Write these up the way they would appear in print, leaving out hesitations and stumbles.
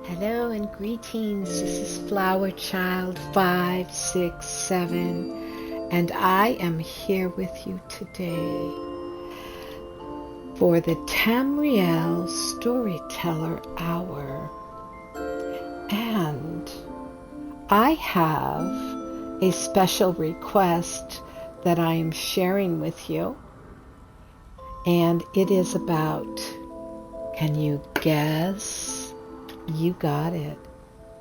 Hello and greetings. This is Flower Child 567, and I am here with you today for the Tamriel Storyteller Hour. And I have a special request that I am sharing with you, and it is about, can you guess? You got it.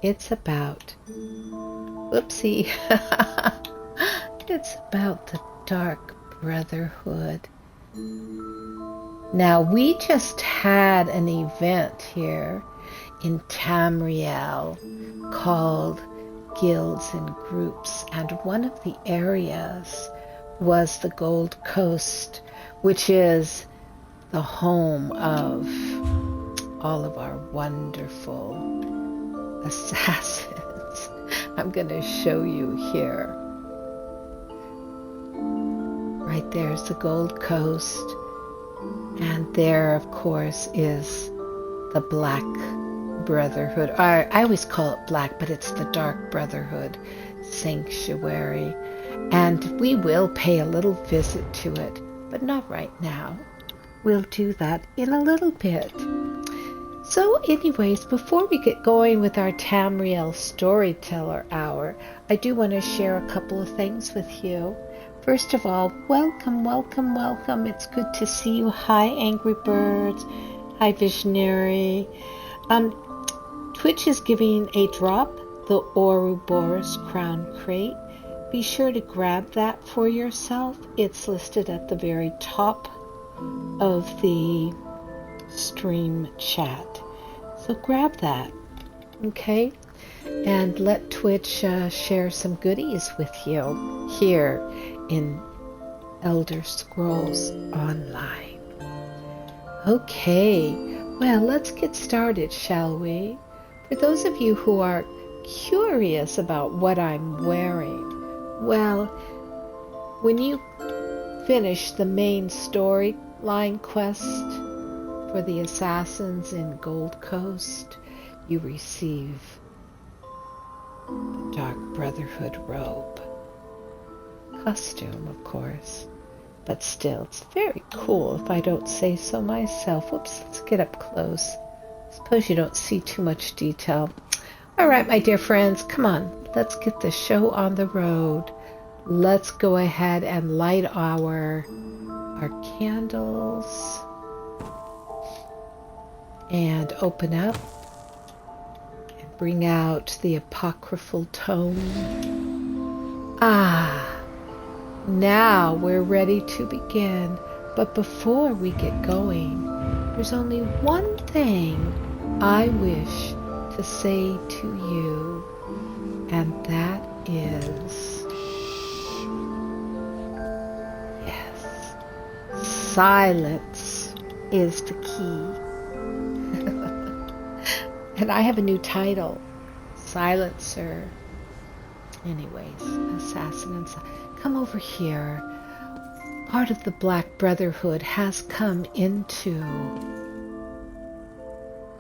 It's about, whoopsie, it's about the Dark Brotherhood. Now, we just had an event here in Tamriel called Guilds and Groups, and one of the areas was the Gold Coast, which is the home of all of our wonderful assassins. I'm going to show you here. Right there's the Gold Coast, and there, of course, is the Black Brotherhood. I always call it Black, but it's the Dark Brotherhood Sanctuary. And we will pay a little visit to it, but not right now. We'll do that in a little bit. So anyways, before we get going with our Tamriel Storyteller Hour, I do want to share a couple of things with you. First of all, welcome, welcome, welcome. It's good to see you. Hi, Angry Birds. Hi, Visionary. Twitch is giving a drop, the Ouroboros Crown Crate. Be sure to grab that for yourself. It's listed at the very top of the stream chat. So grab that, okay? And let Twitch share some goodies with you here in Elderscrolls Online. Okay, well, let's get started, shall we? For those of you who are curious about what I'm wearing, well, when you finish the main storyline quest for the assassins in Gold Coast, you receive the Dark Brotherhood robe. Costume, of course, but still, it's very cool if I don't say so myself. Whoops, let's get up close. Suppose you don't see too much detail. All right, my dear friends, come on. Let's get the show on the road. Let's go ahead and light our our candles and open up and bring out the apocryphal tome. Now we're ready to begin. But before we get going, there's only one thing I wish to say to you, and that is, yes, silence is the key. And I have a new title, Silencer. Anyways, Assassin and come over here. Part of the Black Brotherhood has come into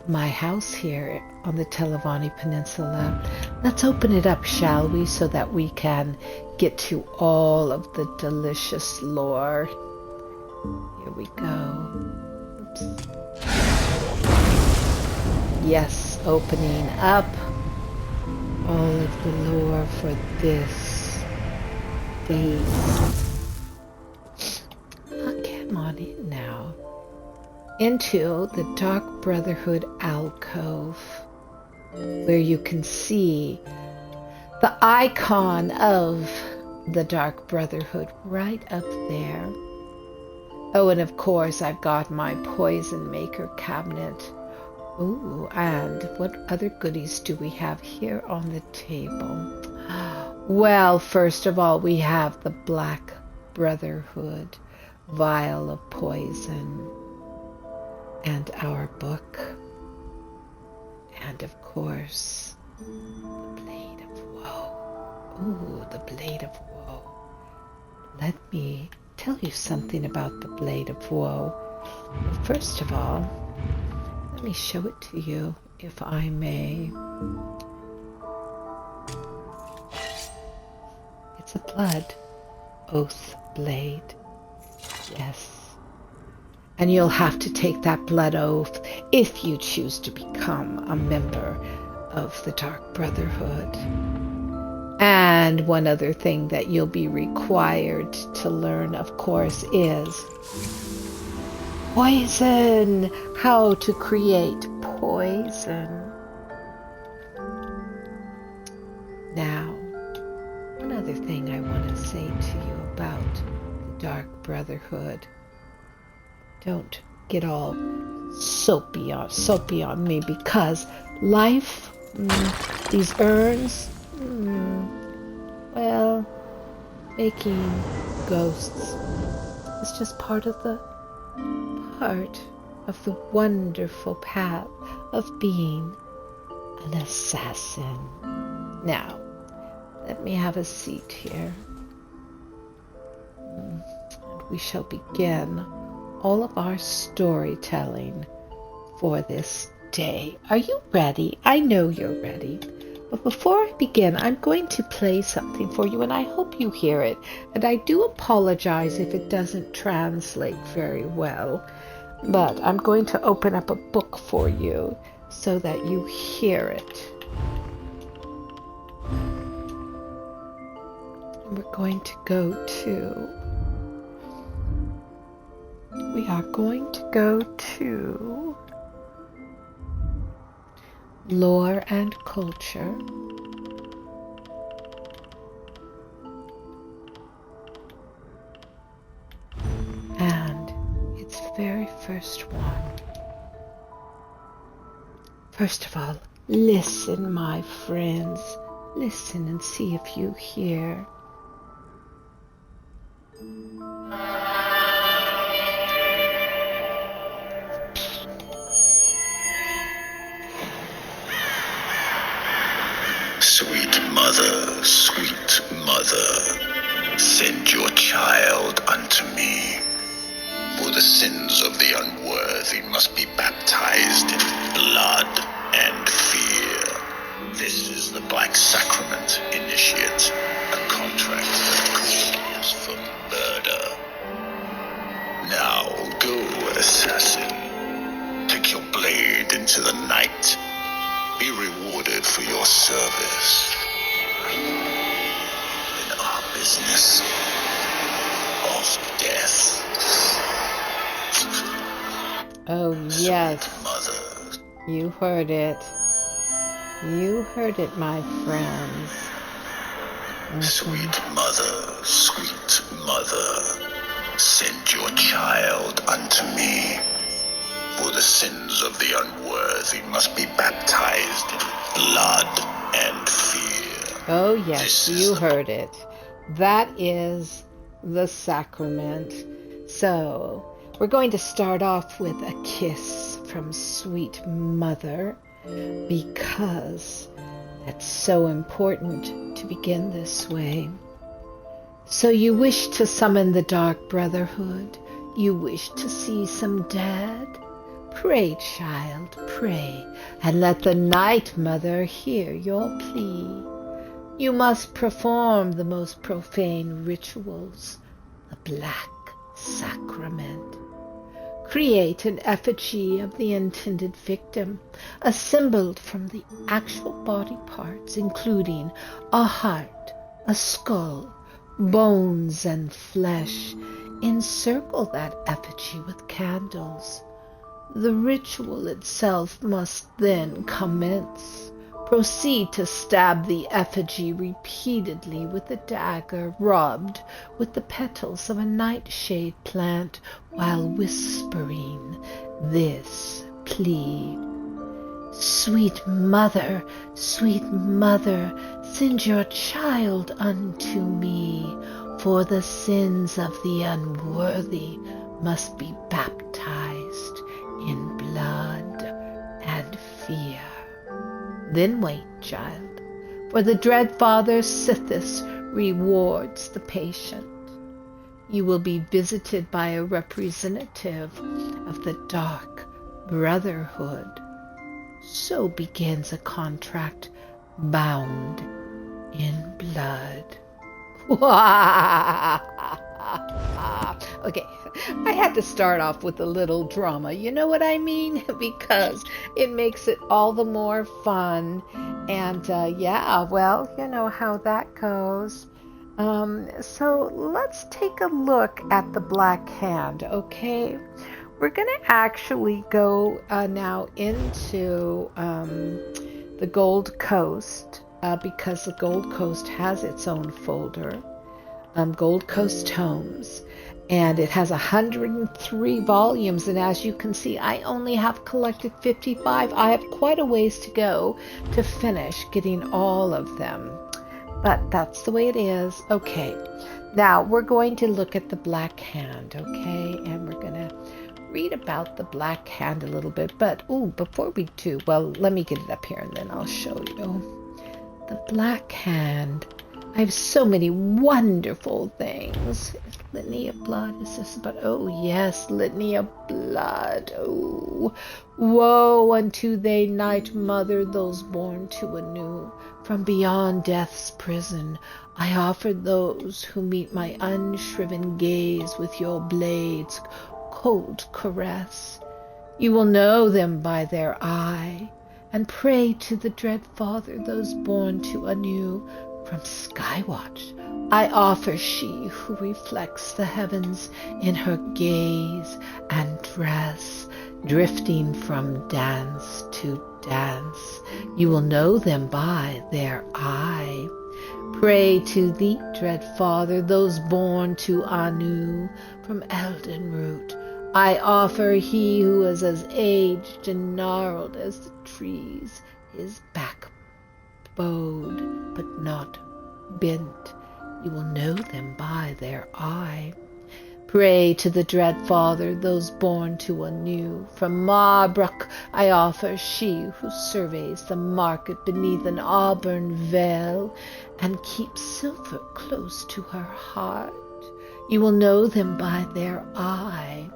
my house here on the Televani Peninsula. Let's open it up, shall we, so that we can get to all of the delicious lore. Here we go. Oops. Yes, opening up all of the lore for this feast. Come on in now. Into the Dark Brotherhood alcove, where you can see the icon of the Dark Brotherhood right up there. Oh, and of course I've got my poison maker cabinet. Ooh, and what other goodies do we have here on the table? Well, first of all, we have the Black Brotherhood vial of poison and our book, and of course the Blade of Woe. Ooh, the Blade of Woe. Let me tell you something about the Blade of Woe. First of all, let me show it to you, if I may. It's a blood oath blade. Yes. And you'll have to take that blood oath if you choose to become a member of the Dark Brotherhood. And one other thing that you'll be required to learn, of course, is poison. How to create poison. Now, one other thing I want to say to you about the Dark Brotherhood. Don't get all soapy on me, because life, these urns, well, making ghosts is just part of the wonderful path of being an assassin. Now, let me have a seat here. And we shall begin all of our storytelling for this day. Are you ready? I know you're ready. But before I begin, I'm going to play something for you, and I hope you hear it. And I do apologize if it doesn't translate very well. But I'm going to open up a book for you so that you hear it. We are going to go to Lore and Culture. And its very first one. First of all, listen, my friends. Listen and see if you hear. Sweet mother, send your child unto me, for the sins of the unworthy must be baptized in blood and fear. This is the Black Sacrament, initiate, a contract that calls for murder. Now go, assassin, take your blade into the night, be rewarded for your service. In our business of death. Oh, yes. Sweet mother. You heard it. You heard it, my friends. Sweet mother, send your child unto me, for the sins of the unworthy must be baptized in blood and fear. Oh, yes, you heard it. That is the sacrament. So, we're going to start off with a kiss from Sweet Mother, because that's so important to begin this way. So you wish to summon the Dark Brotherhood. You wish to see some dead. Pray, child, pray, and let the Night Mother hear your plea. You must perform the most profane rituals, the Black Sacrament. Create an effigy of the intended victim, assembled from the actual body parts, including a heart, a skull, bones, and flesh. Encircle that effigy with candles. The ritual itself must then commence. Proceed to stab the effigy repeatedly with a dagger rubbed with the petals of a nightshade plant while whispering this plea. Sweet mother, send your child unto me, for the sins of the unworthy must be baptized in blood and fear. Then wait, child, for the dread Father Sithis rewards the patient. You will be visited by a representative of the Dark Brotherhood. So begins a contract bound in blood. Okay, I had to start off with a little drama, you know what I mean? Because it makes it all the more fun. And yeah, well, you know how that goes. So let's take a look at the Black Hand, okay? We're going to actually go now into the Gold Coast, because the Gold Coast has its own folder, Gold Coast Tomes, and it has 103 volumes, and as you can see, I only have collected 55. I have quite a ways to go to finish getting all of them, but that's the way it is. Okay, now we're going to look at the Black Hand, okay, and we're going to read about the Black Hand a little bit, but before we do, well, let me get it up here and then I'll show you. The Black Hand. I have so many wonderful things. Litany of Blood, is this about? Oh yes, Litany of Blood. Oh, woe unto they, Night Mother, those born to anew. From beyond death's prison, I offer those who meet my unshriven gaze with your blades cold caress. You will know them by their eye, and pray to the dread Father, those born to anew. From Skywatch I offer she who reflects the heavens in her gaze and dress, drifting from dance to dance. You will know them by their eye. Pray to thee, dread Father, those born to Anu. From Elden Root I offer he who is as aged and gnarled as the trees, his back bowed but not bent. You will know them by their eye. Pray to the dread Father, those born to anew. From Marbrook I offer she who surveys the market beneath an auburn veil and keeps silver close to her heart. You will know them by their eye.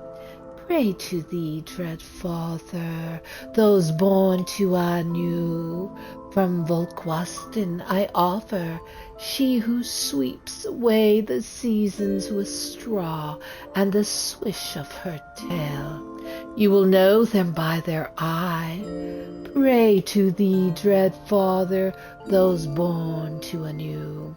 Pray to thee, dread Father, those born to Anu. From Volquastin I offer she who sweeps away the seasons with straw and the swish of her tail. You will know them by their eye. Pray to thee, dread Father, those born to anew.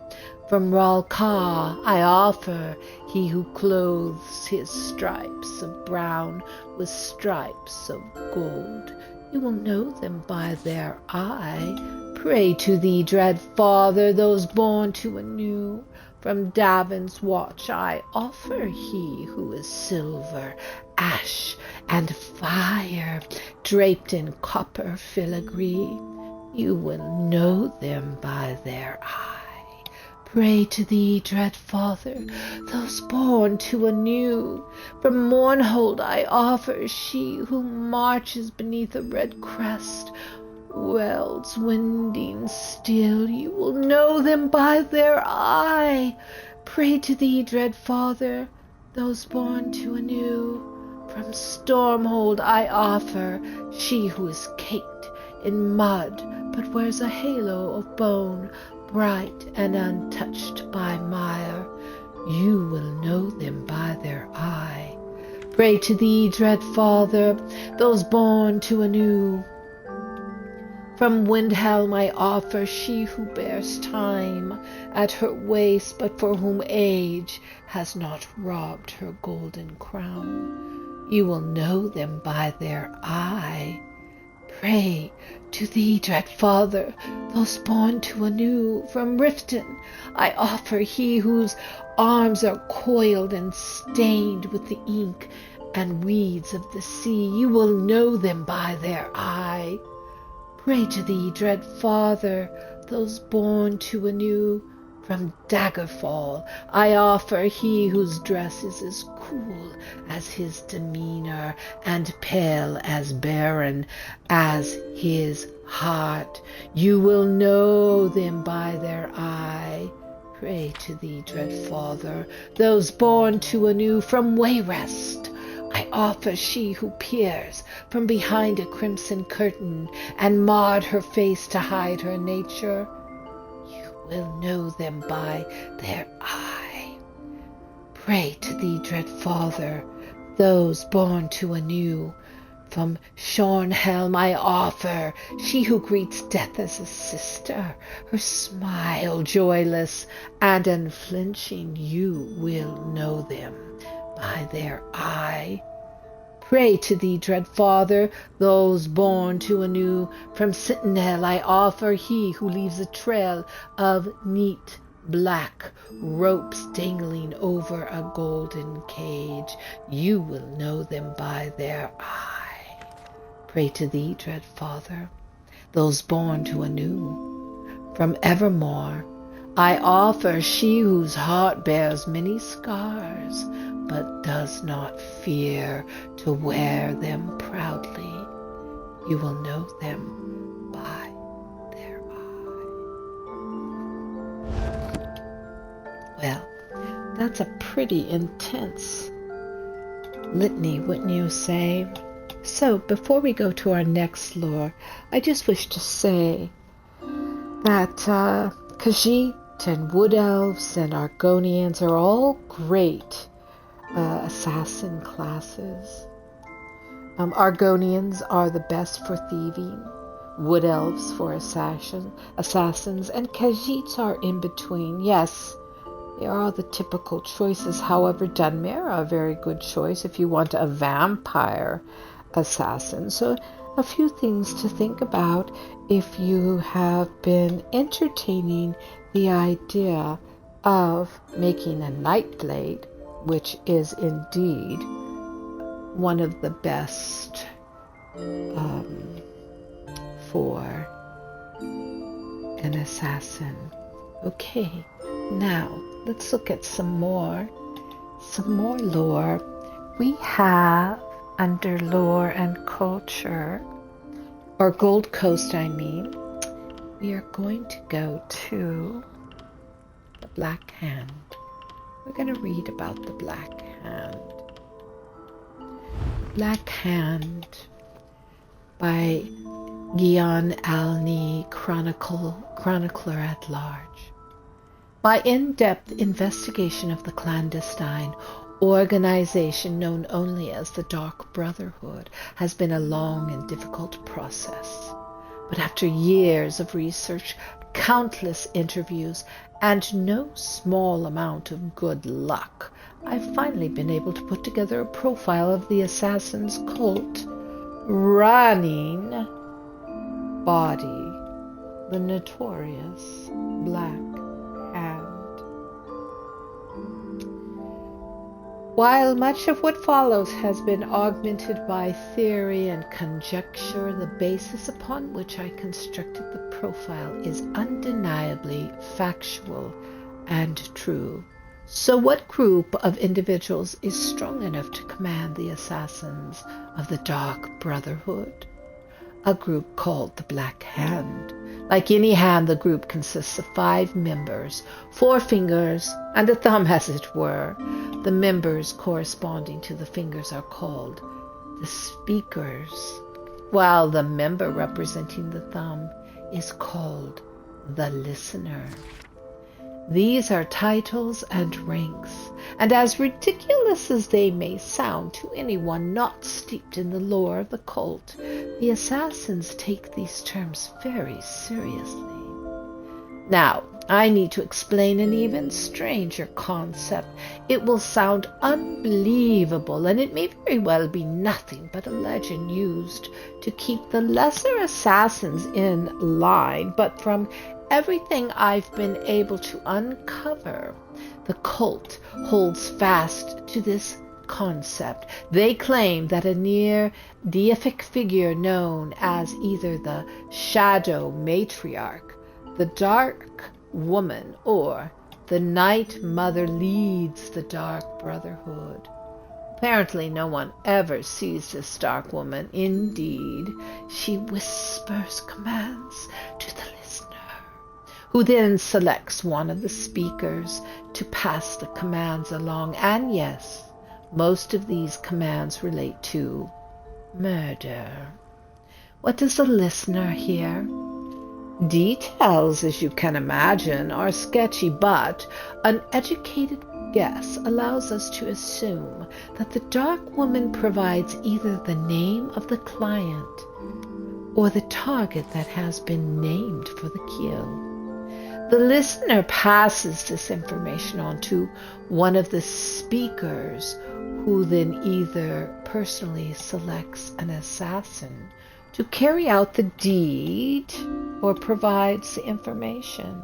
From Ralka I offer he who clothes his stripes of brown with stripes of gold. You will know them by their eye. Pray to thee, dread Father, those born to anew. From Davin's watch I offer he who is silver, ash, and fire, draped in copper filigree. You will know them by their eye. Pray to thee, dread Father, those born to anew. From Mournhold I offer she who marches beneath a red crest. Wells winding still, you will know them by their eye. Pray to thee, dread Father, those born to anew. From Stormhold I offer she who is caked in mud, but wears a halo of bone, bright and untouched by mire. You will know them by their eye. Pray to thee, dread Father, those born to anew. From Windhelm I offer she who bears time at her waist, but for whom age has not robbed her golden crown. You will know them by their eye. Pray to thee, dread Father, those born to anew. From Riften I offer he whose arms are coiled and stained with the ink and weeds of the sea. You will know them by their eye. Pray to thee, dread Father, those born to anew. From Daggerfall I offer he whose dress is as cool as his demeanor, and pale as barren as his heart. You will know them by their eye. Pray to thee, dread Father, those born to anew. From Wayrest I offer she who peers from behind a crimson curtain, and marred her face to hide her nature. You will know them by their eye. Pray to thee, dread Father, those born to anew. From Shornhelm I offer she who greets death as a sister, her smile joyless and unflinching. You will know them by their eye. Pray to thee, dread Father, those born to anew. From Sentinel I offer he who leaves a trail of neat black ropes dangling over a golden cage. You will know them by their eye. Pray to thee, dread Father, those born to anew. From Evermore I offer she whose heart bears many scars, but does not fear to wear them proudly. You will know them by their eye. Well, that's a pretty intense litany, wouldn't you say? So, before we go to our next lore, I just wish to say that Khajiit and Wood Elves and Argonians are all great assassin classes. Argonians are the best for thieving, Wood Elves for assassins, and Khajiits are in between. Yes, they are the typical choices. However, Dunmer are a very good choice if you want a vampire assassin. So a few things to think about if you have been entertaining the idea of making a Nightblade, which is indeed one of the best for an assassin. Okay, now let's look at some more lore. We have under lore and culture, or Gold Coast I mean, we are going to go to the Black Hand. We're going to read about the Black Hand. Black Hand by Gian Alni, chronicler at large. By in-depth investigation of the clandestine organization known only as the Dark Brotherhood has been a long and difficult process. But after years of research, countless interviews, and no small amount of good luck, I've finally been able to put together a profile of the assassin's cult running body, the notorious Black Hand. While much of what follows has been augmented by theory and conjecture, the basis upon which I constructed the profile is undeniably factual and true. So what group of individuals is strong enough to command the assassins of the Dark Brotherhood? A group called the Black Hand. Like any hand, the group consists of 5 members, 4 fingers, and a thumb, as it were. The members corresponding to the fingers are called the speakers, while the member representing the thumb is called the listener. These are titles and ranks, and as ridiculous as they may sound to anyone not steeped in the lore of the cult, the assassins take these terms very seriously. Now, I need to explain an even stranger concept. It will sound unbelievable, and it may very well be nothing but a legend used to keep the lesser assassins in line, but from everything I've been able to uncover, the cult holds fast to this concept. They claim that a near deific figure known as either the Shadow Matriarch, the Dark Woman, or the Night Mother leads the Dark Brotherhood. Apparently no one ever sees this Dark Woman. Indeed, she whispers commands to the listener, who then selects one of the speakers to pass the commands along. And yes, most of these commands relate to murder. What does the listener hear? Details, as you can imagine, are sketchy, but an educated guess allows us to assume that the Dark Woman provides either the name of the client or the target that has been named for the kill. The listener passes this information on to one of the speakers, who then either personally selects an assassin to carry out the deed or provides the information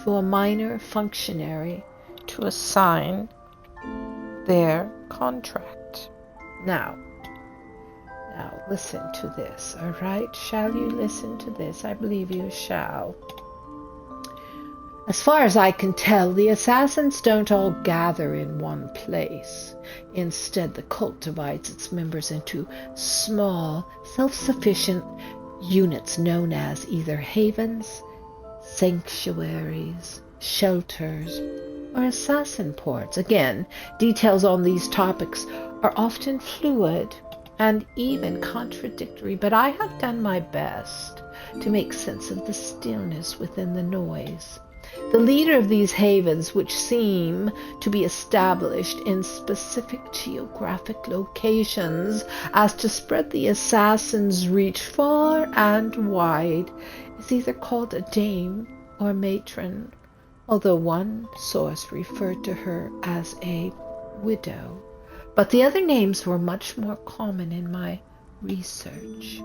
to a minor functionary to assign their contract. Now listen to this, all right? Shall you listen to this? I believe you shall. As far as I can tell, the assassins don't all gather in one place. Instead, the cult divides its members into small, self-sufficient units known as either havens, sanctuaries, shelters, or assassin ports. Again, details on these topics are often fluid and even contradictory, but I have done my best to make sense of the stillness within the noise. The leader of these havens, which seem to be established in specific geographic locations as to spread the assassin's reach far and wide, is either called a dame or matron, although one source referred to her as a widow. But the other names were much more common in my research.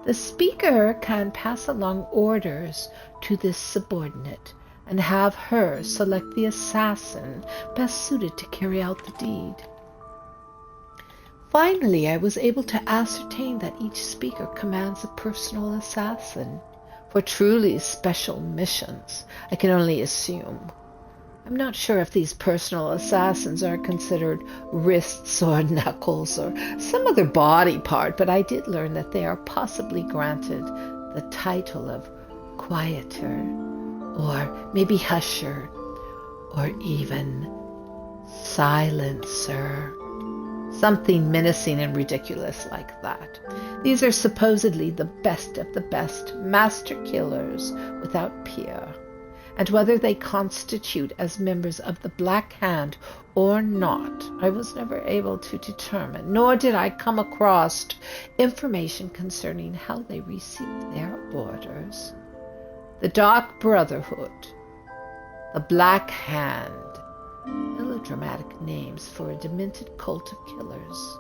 The speaker can pass along orders to this subordinate and have her select the assassin best suited to carry out the deed. Finally, I was able to ascertain that each speaker commands a personal assassin for truly special missions. I can only assume. I'm not sure if these personal assassins are considered wrists or knuckles or some other body part, but I did learn that they are possibly granted the title of quieter, or maybe husher, or even silencer. Something menacing and ridiculous like that. These are supposedly the best of the best master killers without peer. And whether they constitute as members of the Black Hand or not, I was never able to determine, nor did I come across information concerning how they received their orders. The Dark Brotherhood, the Black Hand. Melodramatic names for a demented cult of killers.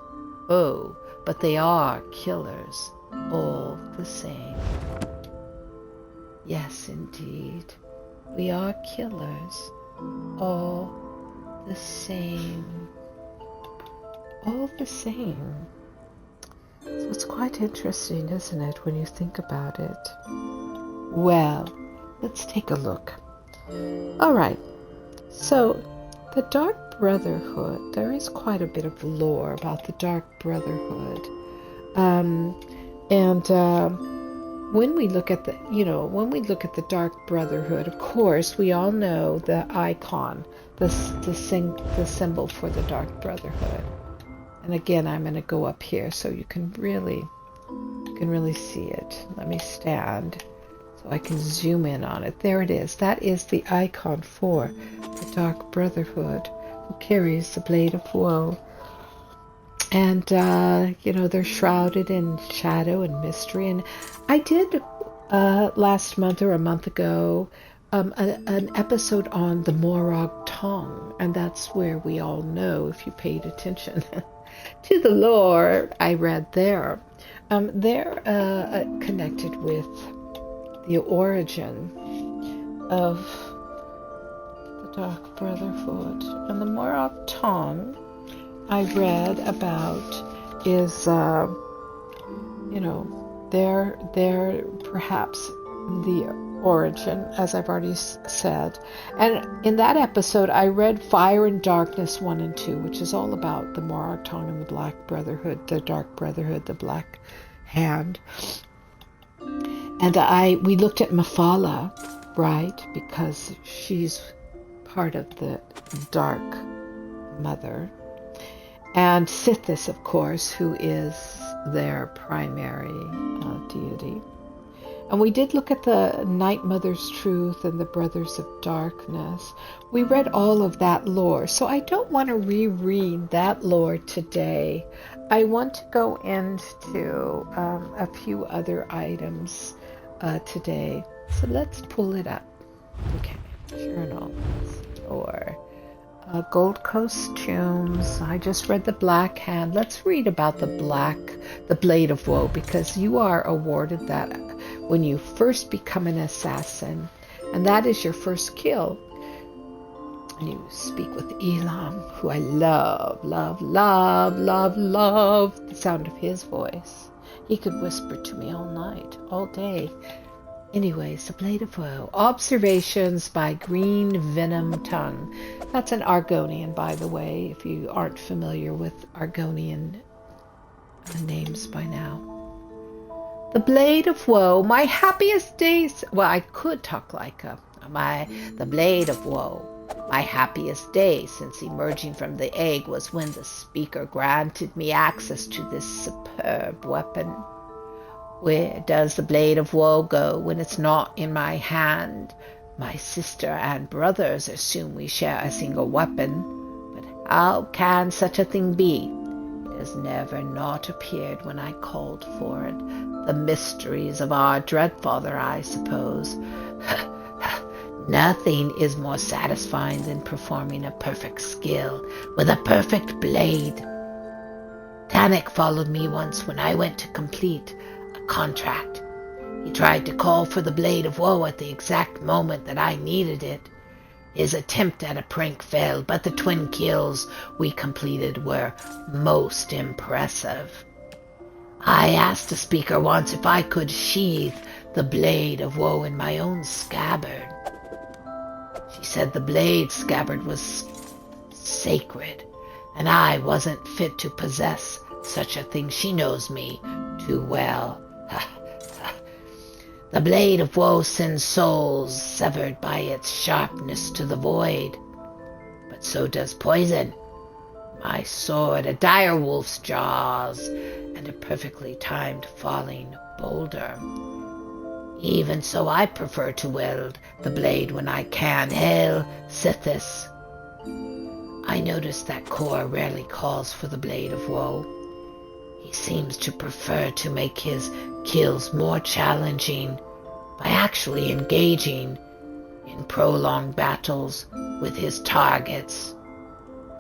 Oh, but they are killers, all the same. Yes, indeed. We are killers, all the same. All the same. So it's quite interesting, isn't it, when you think about it? Well, let's take a look. All right. So, the Dark Brotherhood, there is quite a bit of lore about the Dark Brotherhood. When we look at the Dark Brotherhood, of course, we all know the icon, the symbol for the Dark Brotherhood. And again, I'm going to go up here so you can really see it. Let me stand so I can zoom in on it. There it is. That is the icon for the Dark Brotherhood, who carries the Blade of Woe. And, they're shrouded in shadow and mystery. And I did, last month or a month ago, an episode on the Morag Tong. And that's where we all know, if you paid attention to the lore I read there. They're connected with the origin of the Dark Brotherhood. And the Morag Tong I read about is, they're perhaps the origin, as I've already said. And in that episode, I read Fire and Darkness 1 and 2, which is all about the Morag Tong and the Black Brotherhood, the Dark Brotherhood, the Black Hand. And we looked at Mephala, right, because she's part of the Dark Mother. And Sithis, of course, who is their primary deity. And we did look at the Night Mother's Truth and the Brothers of Darkness. We read all of that lore. So I don't want to reread that lore today. I want to go into a few other items today. So let's pull it up. Okay, journals or Gold Coast Tombs. I just read the Black Hand. Let's read about the Blade of Woe, because you are awarded that when you first become an assassin, and that is your first kill. And you speak with Elam, who I love the sound of his voice. He could whisper to me all night, all day. Anyways, the Blade of Woe. Observations by Green Venom Tongue. That's an Argonian, by the way, if you aren't familiar with Argonian names by now. The Blade of Woe. My happiest days. Well, I could talk like the Blade of Woe. My happiest day since emerging from the egg was when the speaker granted me access to this superb weapon. Where does the Blade of Woe go when it's not in my hand? My sister and brothers assume we share a single weapon, but how can such a thing be? It has never not appeared when I called for it. The mysteries of our Dreadfather, I suppose. Nothing is more satisfying than performing a perfect skill with a perfect blade. Tanik followed me once when I went to complete contract. He tried to call for the Blade of Woe at the exact moment that I needed it. His attempt at a prank failed, but the twin kills we completed were most impressive. I asked the speaker once if I could sheath the Blade of Woe in my own scabbard. She said the blade scabbard was sacred, and I wasn't fit to possess such a thing. She knows me too well. The Blade of Woe sends souls severed by its sharpness to the void. But so does poison. My sword, a dire wolf's jaws, and a perfectly timed falling boulder. Even so, I prefer to wield the blade when I can. Hail, Sithis. I notice that Kor rarely calls for the Blade of Woe. He seems to prefer to make his kills more challenging by actually engaging in prolonged battles with his targets.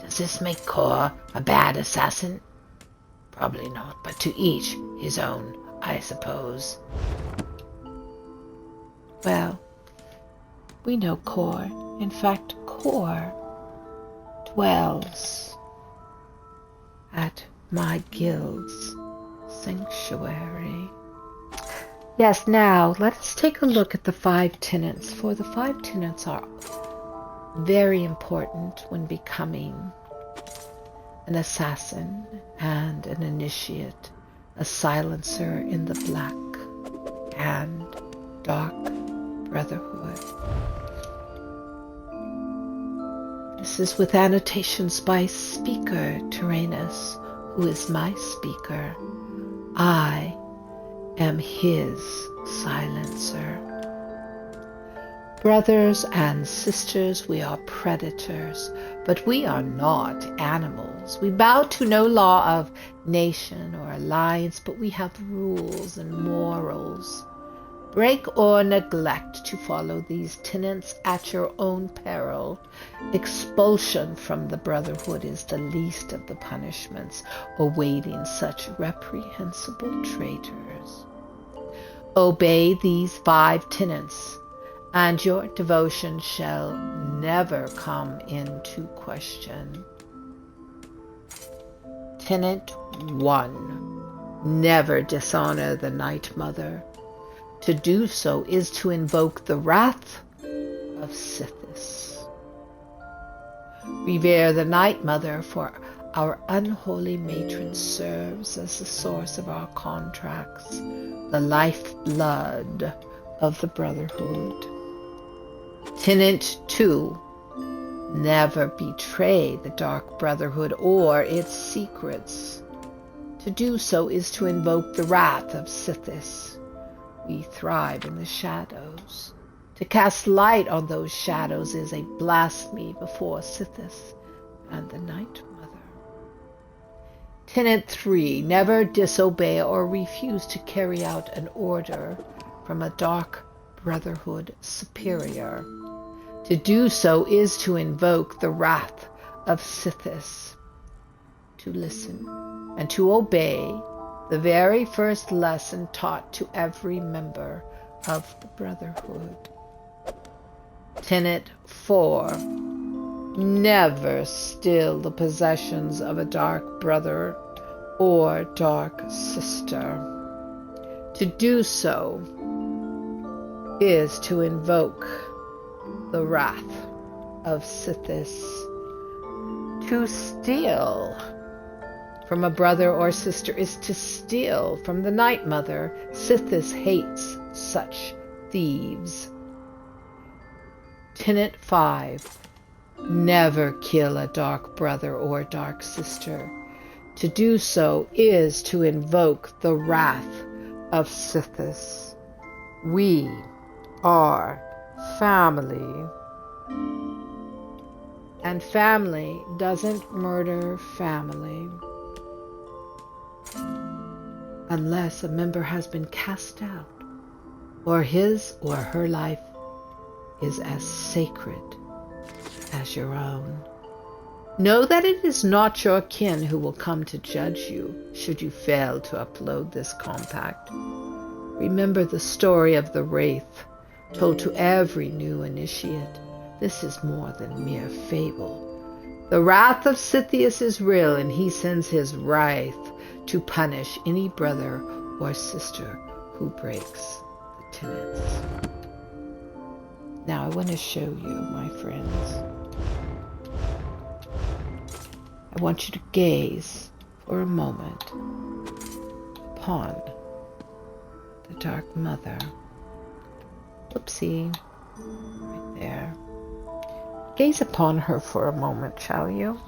Does this make Kor a bad assassin? Probably not, but to each his own, I suppose. Well, we know Kor. In fact, Kor dwells at my guild's sanctuary. Yes, now let us take a look at the Five Tenets, for the Five Tenets are very important when becoming an assassin and an initiate, a silencer in the Black and Dark Brotherhood. This is with annotations by Speaker Tyrannus, who is my speaker. I am his silencer. Brothers and sisters, we are predators, but we are not animals. We bow to no law of nation or alliance, but we have rules and morals. Break or neglect to follow these tenets at your own peril. Expulsion from the Brotherhood is the least of the punishments awaiting such reprehensible traitors. Obey these 5 tenets, and your devotion shall never come into question. Tenet 1. Never dishonor the Night Mother. To do so is to invoke the wrath of Sithis. Revere the Night Mother, for our unholy matron serves as the source of our contracts, the lifeblood of the Brotherhood. Tenet 2. Never betray the Dark Brotherhood or its secrets. To do so is to invoke the wrath of Sithis. We thrive in the shadows. To cast light on those shadows is a blasphemy before Sithis and the Night Mother. Tenet 3. Never disobey or refuse to carry out an order from a Dark Brotherhood superior. To do so is to invoke the wrath of Sithis. To listen and to obey the very first lesson taught to every member of the Brotherhood. Tenet 4. Never steal the possessions of a Dark Brother or Dark Sister. To do so is to invoke the wrath of Sithis. To steal from a brother or sister is to steal from the Night Mother. Sithis hates such thieves. Tenet 5. Never kill a Dark Brother or Dark Sister. To do so is to invoke the wrath of Sithis. We are family. And family doesn't murder family unless a member has been cast out, or his or her life is as sacred as your own. Know that it is not your kin who will come to judge you should you fail to uphold this compact. Remember the story of the Wraith, told to every new initiate. This is more than mere fable. The wrath of Sithius is real, and he sends his wrath to punish any brother or sister who breaks the tenets. Now I want to show you, my friends. I want you to gaze for a moment upon the Dark Mother. Whoopsie, right there. Gaze upon her for a moment, shall you?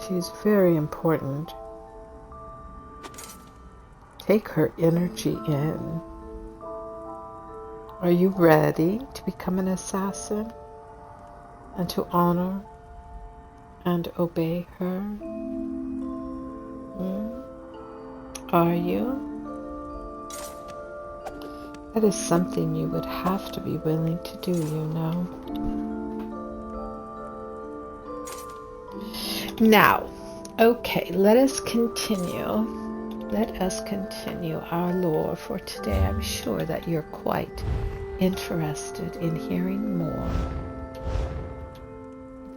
She's very important. Take her energy in. Are you ready to become an assassin and to honor and obey her? Are you? That is something you would have to be willing to do, you know. Now, okay, let us continue. Let us continue our lore for today. I'm sure that you're quite interested in hearing more.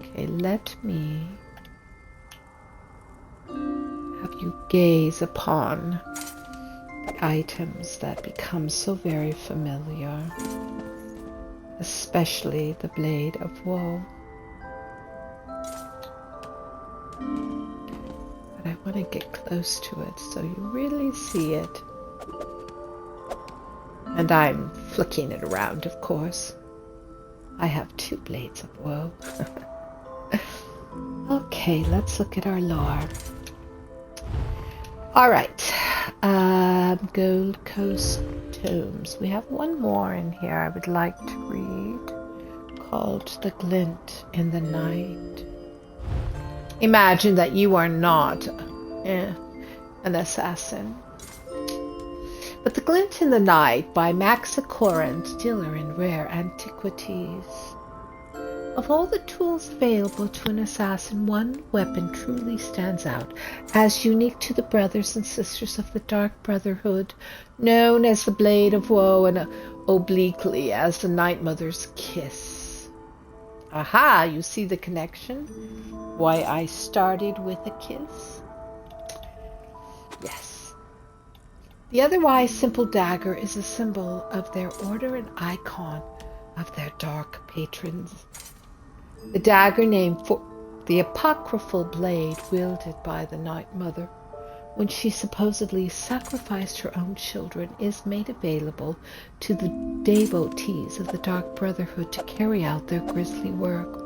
Okay, let me have you gaze upon the items that become so very familiar, especially the Blade of Woe. But I want to get close to it so you really see it. And I'm flicking it around, of course. I have 2 Blades of Woe. Okay, let's look at our lore. Alright, Gold Coast Tomes. We have one more in here I would like to read, called The Glint in the Night. Imagine that you are not an assassin. But The Glint in the Night by Maxa Corrent, dealer in rare antiquities. Of all the tools available to an assassin, one weapon truly stands out as unique to the brothers and sisters of the Dark Brotherhood, known as the Blade of Woe and obliquely as the Night Mother's Kiss. Aha, you see the connection? Why I started with a kiss? Yes. The otherwise simple dagger is a symbol of their order and icon of their dark patrons. The dagger named for the apocryphal blade wielded by the Night Mother when she supposedly sacrificed her own children is made available to the devotees of the Dark Brotherhood to carry out their grisly work.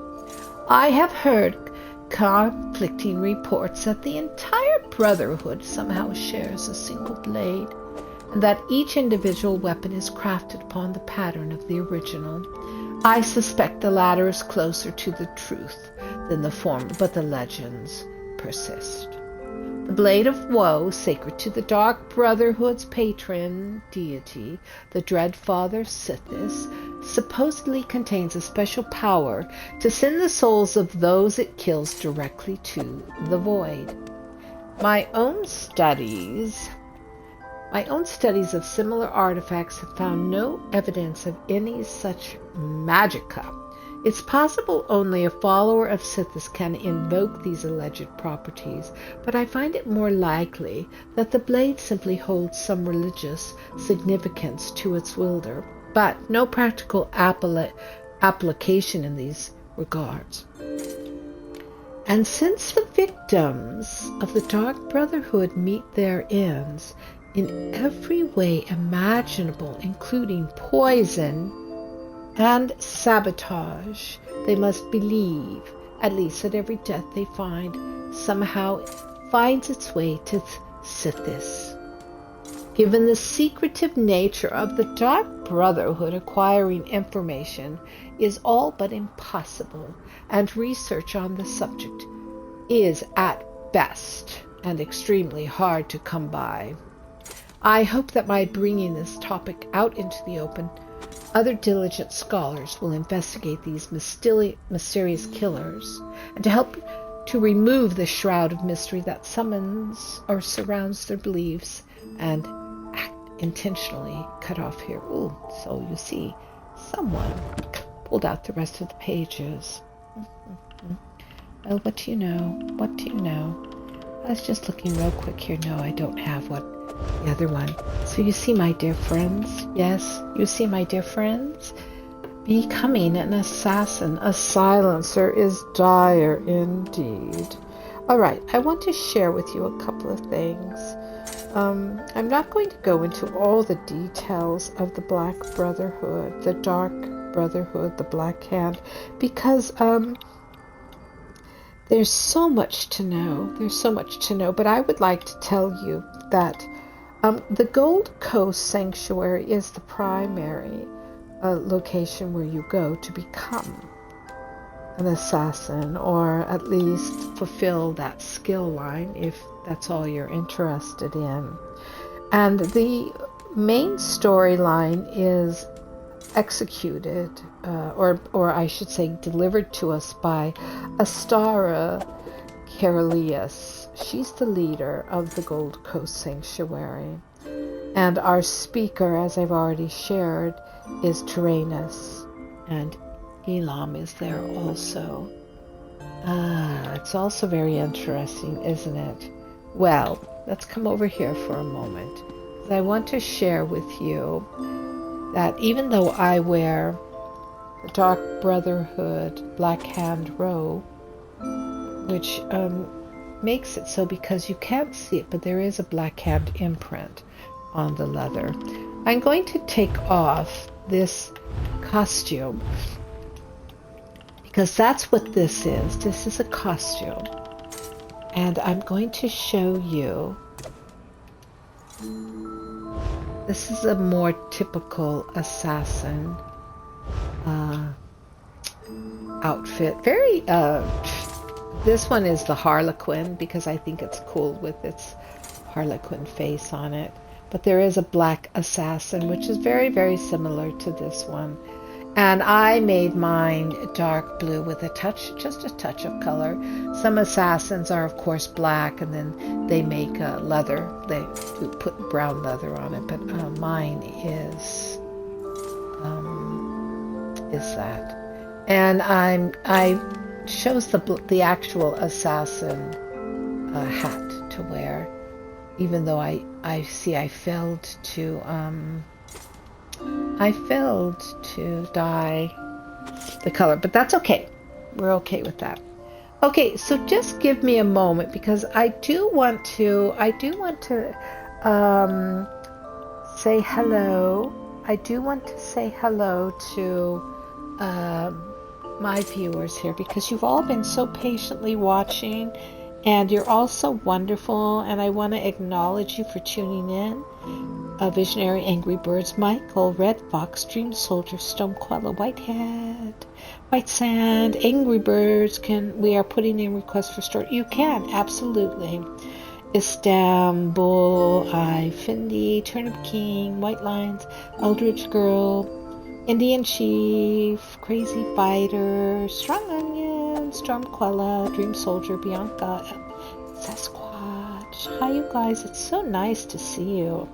I have heard conflicting reports that the entire Brotherhood somehow shares a single blade, and that each individual weapon is crafted upon the pattern of the original. I suspect the latter is closer to the truth than the former, but the legends persist. The Blade of Woe, sacred to the Dark Brotherhood's patron deity, the Dread Father Sithis, supposedly contains a special power to send the souls of those it kills directly to the void. My own studies of similar artifacts have found no evidence of any such magica. It's possible only a follower of Sithis can invoke these alleged properties, but I find it more likely that the blade simply holds some religious significance to its wielder, but no practical application in these regards. And since the victims of the Dark Brotherhood meet their ends in every way imaginable, including poison and sabotage, they must believe, at least, that every death they find somehow finds its way to Sithis. Given the secretive nature of the Dark Brotherhood, acquiring information is all but impossible, and research on the subject is, at best, and extremely hard to come by. I hope that by bringing this topic out into the open, other diligent scholars will investigate these mysterious killers, and to help to remove the shroud of mystery that summons or surrounds their beliefs and intentionally cut off here. Ooh, so you see, someone pulled out the rest of the pages. Well, what do you know? What do you know? I was just looking real quick here. No, I don't have what the other one. So you see, my dear friends, yes, you see, my dear friends, becoming an assassin, a silencer, is dire indeed. All right, I want to share with you a couple of things. I'm not going to go into all the details of the Black Brotherhood, the Dark Brotherhood, the Black Hand, because there's so much to know. There's so much to know, but I would like to tell you that the Gold Coast Sanctuary is the primary location where you go to become an assassin, or at least fulfill that skill line if that's all you're interested in. And the main storyline is executed, or I should say delivered to us by Astara Carolius. She's the leader of the Gold Coast Sanctuary. And our speaker, as I've already shared, is Tyrannus. And Elam is there also. It's also very interesting, isn't it? Well, let's come over here for a moment. I want to share with you that even though I wear the Dark Brotherhood Black Hand robe, which makes it so because you can't see it, but there is a Black Hand imprint on the leather. I'm going to take off this costume because that's what this is. This is a costume. And I'm going to show you. This is a more typical assassin outfit. Very, this one is the Harlequin because I think it's cool with its Harlequin face on it. But there is a black assassin, which is very, very similar to this one. And I made mine dark blue with just a touch of color. Some assassins are, of course, black, and then they make leather. They do put brown leather on it, but mine is that. And I chose the actual assassin hat to wear, even though I failed to dye the color, but that's okay. We're okay with that. Okay, so just give me a moment because I do want to say hello. I do want to say hello to my viewers here because you've all been so patiently watching and you're all so wonderful, and I want to acknowledge you for tuning in. Visionary Angry Birds, Michael, Red Fox, Dream Soldier, Stonequella, Whitehead, White Sand, Angry Birds. We are putting in requests for story. You can, absolutely. Istanbul, Findy, Turnip King, White Lines, Eldridge Girl, Indian Chief, Crazy Fighter, Strong Onion, Stormquella, Dream Soldier, Bianca, Sasquatch. Hi, you guys. It's so nice to see you.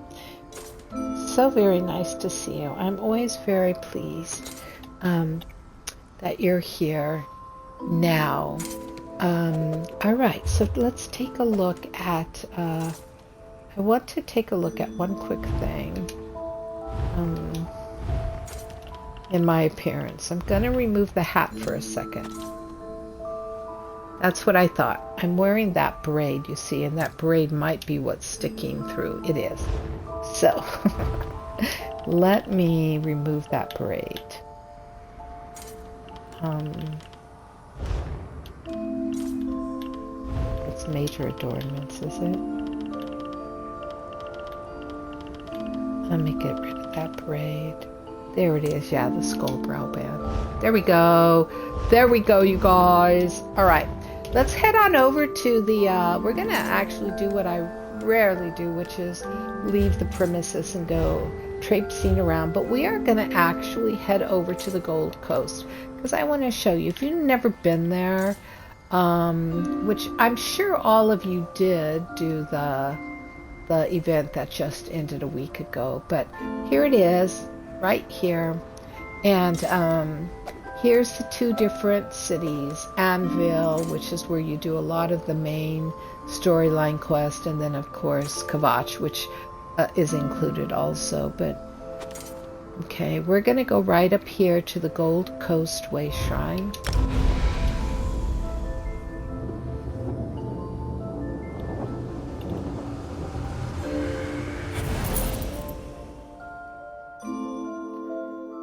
So very nice to see you. I'm always very pleased that you're here now. All right, so let's take a look at, I want to take a look at one quick thing in my appearance. I'm going to remove the hat for a second. That's what I thought. I'm wearing that braid, you see, and that braid might be what's sticking through. It is. So, let me remove that braid. It's major adornments, is it? Let me get rid of that braid. There it is. Yeah, the skull brow band. There we go. There we go, you guys. All right. Let's head on over to the, we're going to actually do what I rarely do, which is leave the premises and go traipsing around. But we are going to actually head over to the Gold Coast because I want to show you. If you've never been there, which I'm sure all of you did do the event that just ended a week ago. But here it is, right here. And here's the two different cities. Anvil, which is where you do a lot of the main storyline quest, and then of course Kavach, which is included also. But okay, we're going to go right up here to the Gold Coast Way Shrine.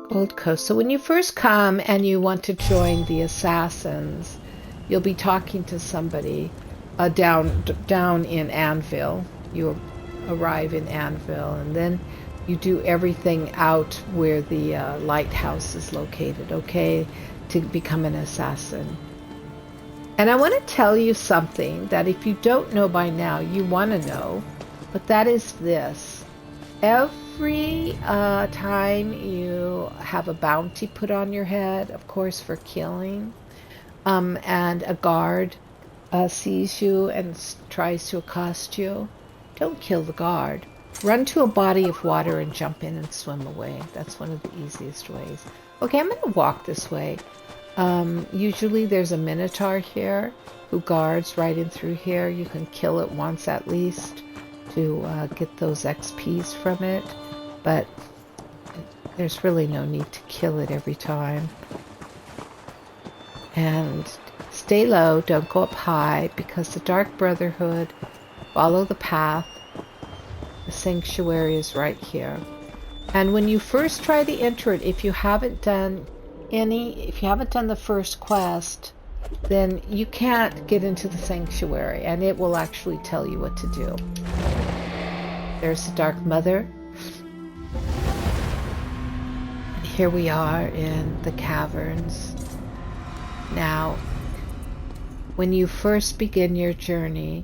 Gold Coast. So when you first come and you want to join the assassins, you'll be talking to somebody down in Anvil. You arrive in Anvil, and then you do everything out where the lighthouse is located, okay, to become an assassin. And I want to tell you something that if you don't know by now, you want to know, but that is this. Every every time you have a bounty put on your head, of course, for killing, and a guard sees you and tries to accost you, don't kill the guard. Run to a body of water and jump in and swim away. That's one of the easiest ways. Okay, I'm going to walk this way. Usually there's a minotaur here who guards right in through here. You can kill it once at least to get those XPs from it, but there's really no need to kill it every time. And stay low, don't go up high, because the Dark Brotherhood, follow the path. The sanctuary is right here. And when you first try to enter it, if you haven't done the first quest, then you can't get into the sanctuary, and it will actually tell you what to do. There's the Dark Mother. And here we are in the caverns. Now, when you first begin your journey,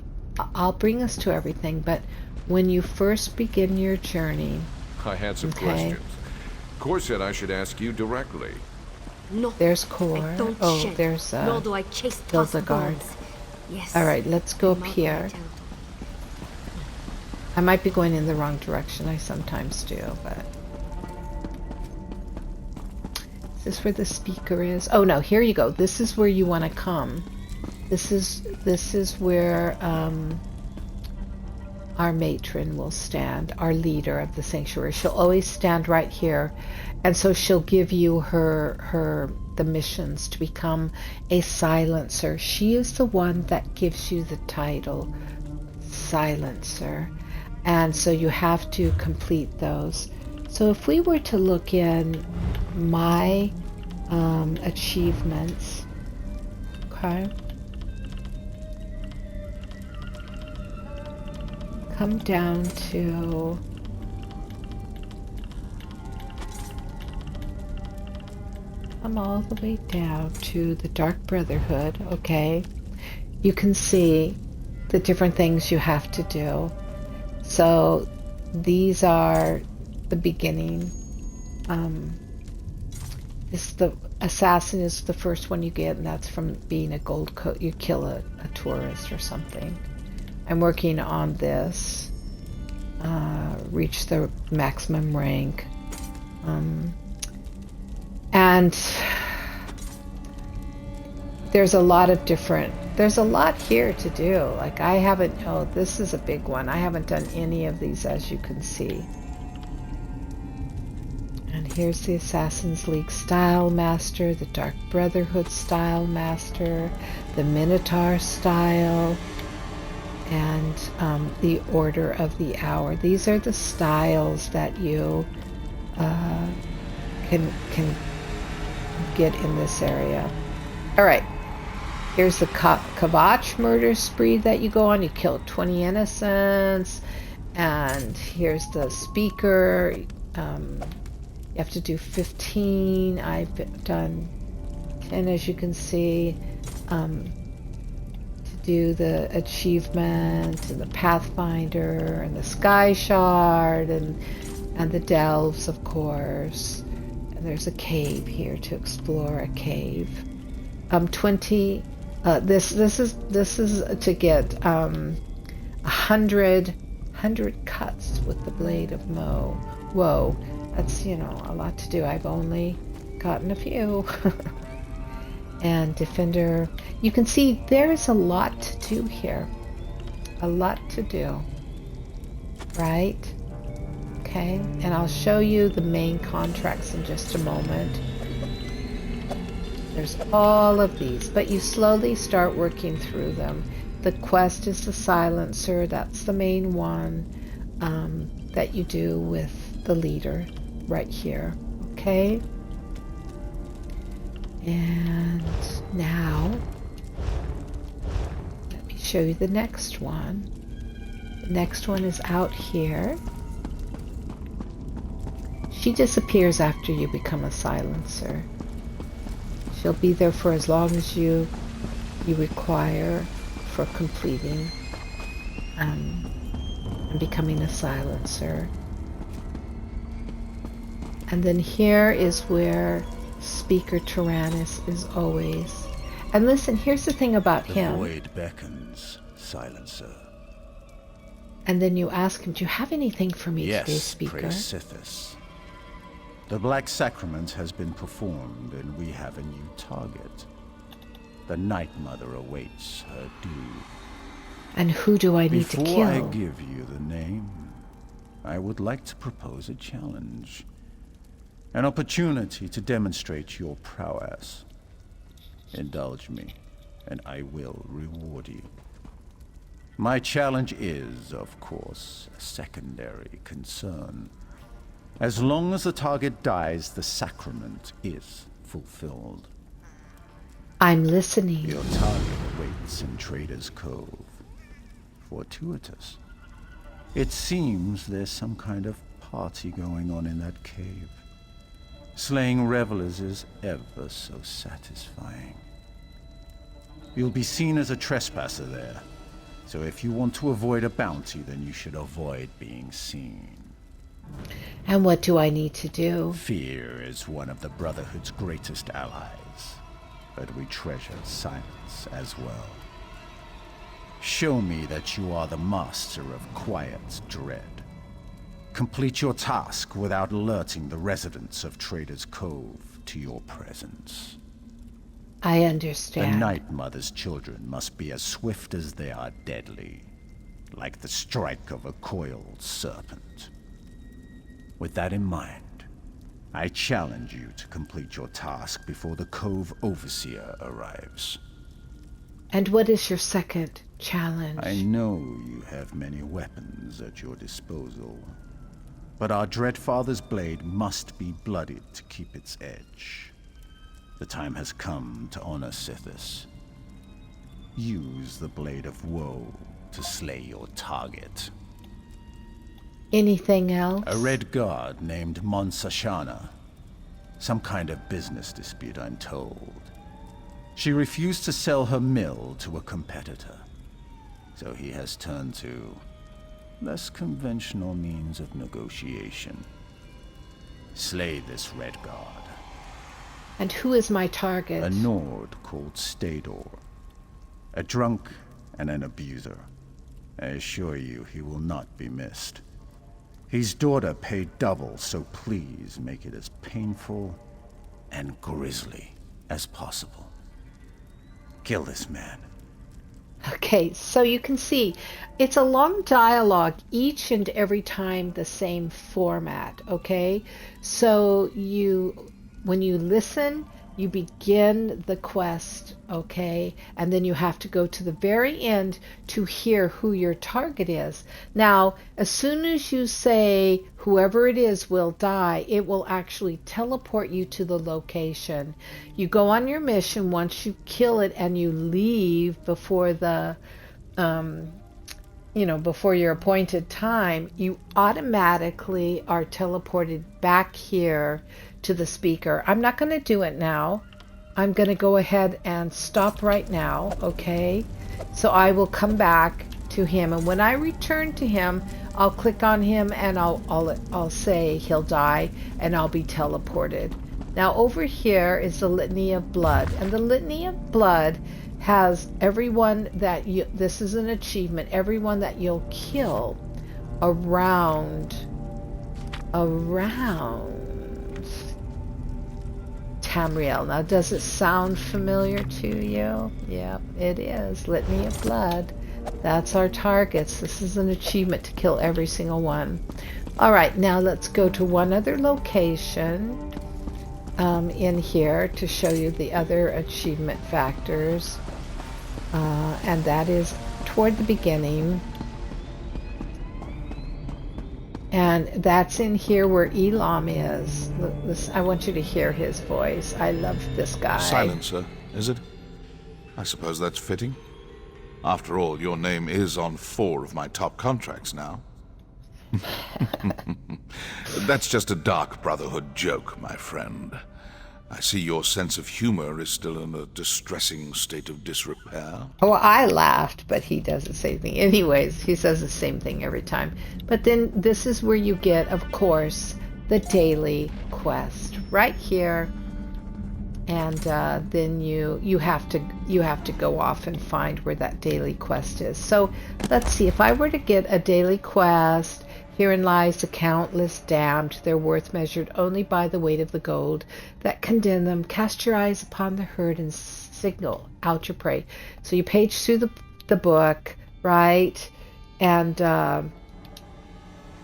I'll bring us to everything, but when you first begin your journey... I had some questions. Core said I should ask you directly. No, there's Core. There's nor do I chase Hildegard. Yes. Alright, let's go up here. I might be going in the wrong direction. I sometimes do, but... Is this where the speaker is? Oh no, here you go. This is where you want to come. This is where our matron will stand, our leader of the sanctuary. She'll always stand right here, and so she'll give you the missions to become a silencer. She is the one that gives you the title silencer, and so you have to complete those. So if we were to look in my achievements, okay, come down to all the way down to the Dark Brotherhood, okay? You can see the different things you have to do. So these are the beginning. The assassin is the first one you get, and that's from being a gold coat. You kill a tourist or something. I'm working on this. Reach the maximum rank. And there's a lot here to do. Like this is a big one. I haven't done any of these, as you can see. And here's the Assassin's League Style Master, the Dark Brotherhood Style Master, the Minotaur Style, and the Order of the Hour. These are the styles that you can get in this area. Alright, here's the Kavach murder spree that you go on. You kill 20 innocents. And here's the speaker. You have to do 15. I've done 10, as you can see. To do the achievement, and the Pathfinder, and the Sky Shard, and the Delves, of course. And there's a cave here to explore, a cave. 20. This is to get 100 cuts with the Blade of Woe. That's, a lot to do. I've only gotten a few. And Defender. You can see there's a lot to do here. A lot to do. Right? Okay. And I'll show you the main contracts in just a moment. There's all of these, but you slowly start working through them. The quest is the Silencer. That's the main one that you do with the leader right here. Okay? And now, let me show you the next one. The next one is out here. She disappears after you become a Silencer. She'll be there for as long as you require for completing and becoming a Silencer. And then here is where Speaker Tyrannus is always. And listen, here's the thing about him. The void beckons, Silencer. And then you ask him, do you have anything for me today, Speaker? Yes, praise Sithis. The Black Sacrament has been performed, and we have a new target. The Night Mother awaits her due. And who do I need to kill? Before I give you the name, I would like to propose a challenge. An opportunity to demonstrate your prowess. Indulge me, and I will reward you. My challenge is, of course, a secondary concern. As long as the target dies, the sacrament is fulfilled. I'm listening. Your target awaits in Trader's Cove. Fortuitous. It seems there's some kind of party going on in that cave. Slaying revelers is ever so satisfying. You'll be seen as a trespasser there, so if you want to avoid a bounty, then you should avoid being seen. And what do I need to do? Fear is one of the Brotherhood's greatest allies, but we treasure silence as well. Show me that you are the master of quiet dread. Complete your task without alerting the residents of Trader's Cove to your presence. I understand. The Night Mother's children must be as swift as they are deadly, like the strike of a coiled serpent. With that in mind, I challenge you to complete your task before the Cove Overseer arrives. And what is your second challenge? I know you have many weapons at your disposal, but our Dreadfather's blade must be bloodied to keep its edge. The time has come to honor Sithis. Use the Blade of Woe to slay your target. Anything else? A red guard named Monsashana. Some kind of business dispute, I'm told. She refused to sell her mill to a competitor, so he has turned to less conventional means of negotiation. Slay this red guard. And who is my target? A Nord called Stador. A drunk and an abuser. I assure you he will not be missed. His daughter paid double, so please make it as painful and grisly as possible. Kill this man. Okay, so you can see, it's a long dialogue each and every time, the same format, okay? So when you listen, you begin the quest, okay? And then you have to go to the very end to hear who your target is. Now, as soon as you say whoever it is will die, it will actually teleport you to the location. You go on your mission once you kill it and you leave before the before your appointed time, you automatically are teleported back here to the speaker. I'm not going to do it now. I'm going to go ahead and stop right now, okay? So I will come back to him, and when I return to him, I'll click on him and I'll say he'll die, and I'll be teleported. Now over here is the Litany of Blood, and the Litany of Blood has everyone that you, this is an achievement, everyone that you'll kill around Tamriel. Now, does it sound familiar to you? Yeah, it is. Litany of Blood. That's our targets. This is an achievement to kill every single one. All right, now let's go to one other location in here to show you the other achievement factors. And that is toward the beginning. And that's in here where Elam is. I want you to hear his voice. I love this guy. Silencer, is it? I suppose that's fitting. After all, your name is on 4 of my top contracts now. That's just a dark Brotherhood joke, my friend. I see your sense of humor is still in a distressing state of disrepair. Oh, I laughed, but he does the same thing. Anyways, he says the same thing every time. But then this is where you get, of course, the daily quest right here. And then you have to go off and find where that daily quest is. So let's see, if I were to get a daily quest, herein lies the countless damned, their worth measured only by the weight of the gold that condemn them. Cast your eyes upon the herd and signal out your prey. So you page through the book, right? And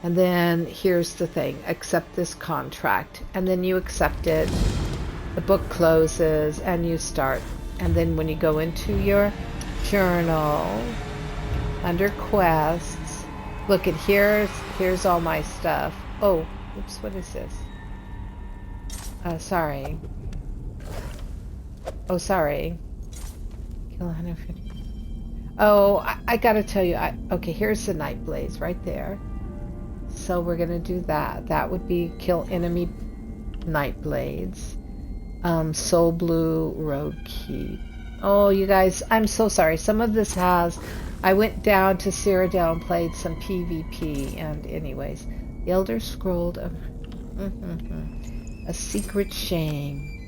then here's the thing: accept this contract, and then you accept it. The book closes and you start. And then when you go into your journal, under quests, look at here's all my stuff. Oh, oops, what is this? Sorry. Oh, sorry. Kill 150. Oh, I gotta tell you, okay, here's the Night Blaze right there. So we're gonna do that. That would be kill enemy Night Blades. Soul Blue Road Key. Oh, you guys, I'm so sorry. Some of this I went down to Cyrodiil and played some PvP, and anyways, the Elderscrolls of A Secret Shame.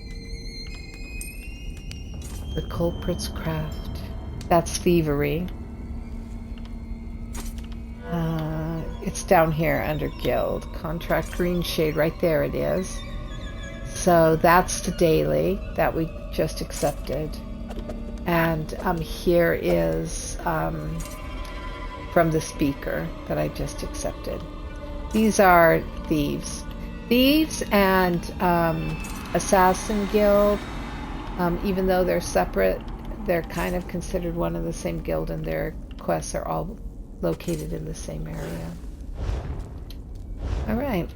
The Culprit's Craft. That's Thievery. It's down here under Guild. Contract Green Shade, right there it is. So that's the daily that we just accepted. And here is from the speaker that I just accepted. These are thieves. Thieves and Assassin Guild, even though they're separate, they're kind of considered one and the same guild, and their quests are all located in the same area. Alright.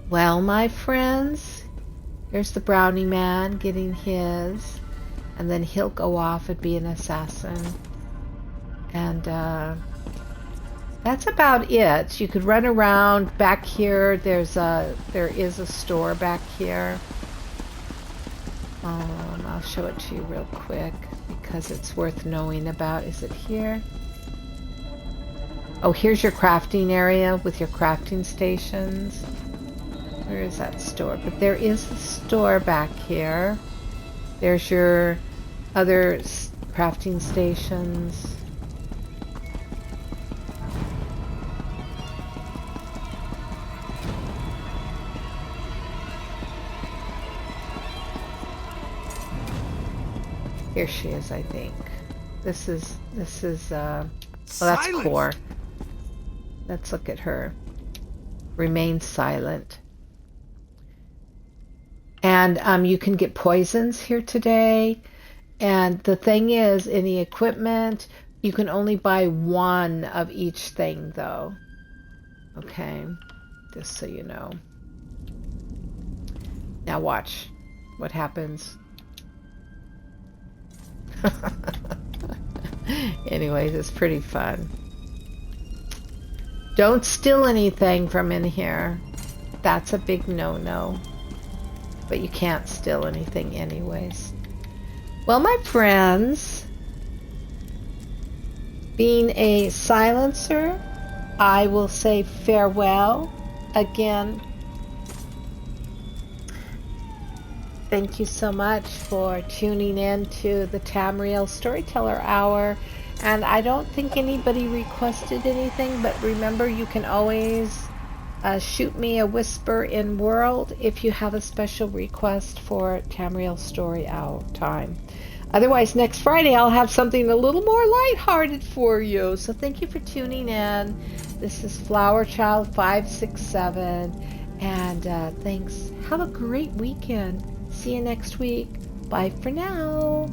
Well, my friends, here's the brownie man getting his, and then he'll go off and be an assassin. And that's about it. You could run around back here. There is a store back here. I'll show it to you real quick because it's worth knowing about. Is it here? Oh, here's your crafting area with your crafting stations. Where is that store? But there is a store back here. There's your other crafting stations. Here she is, I think. This is oh, that's Core. Let's look at her. Remain silent. And you can get poisons here today. And the thing is, in the equipment, you can only buy one of each thing, though. Okay, just so you know. Now watch what happens. Anyways, it's pretty fun. Don't steal anything from in here. That's a big no-no. But you can't steal anything anyways. Well, my friends, being a silencer, I will say farewell again. Thank you so much for tuning in to the Tamriel Storyteller Hour. And I don't think anybody requested anything, but remember, you can always shoot me a whisper in world if you have a special request for Tamriel Story Hour time. Otherwise, next Friday I'll have something a little more lighthearted for you. So thank you for tuning in. This is Flower Child 567, and thanks. Have a great weekend. See you next week. Bye for now.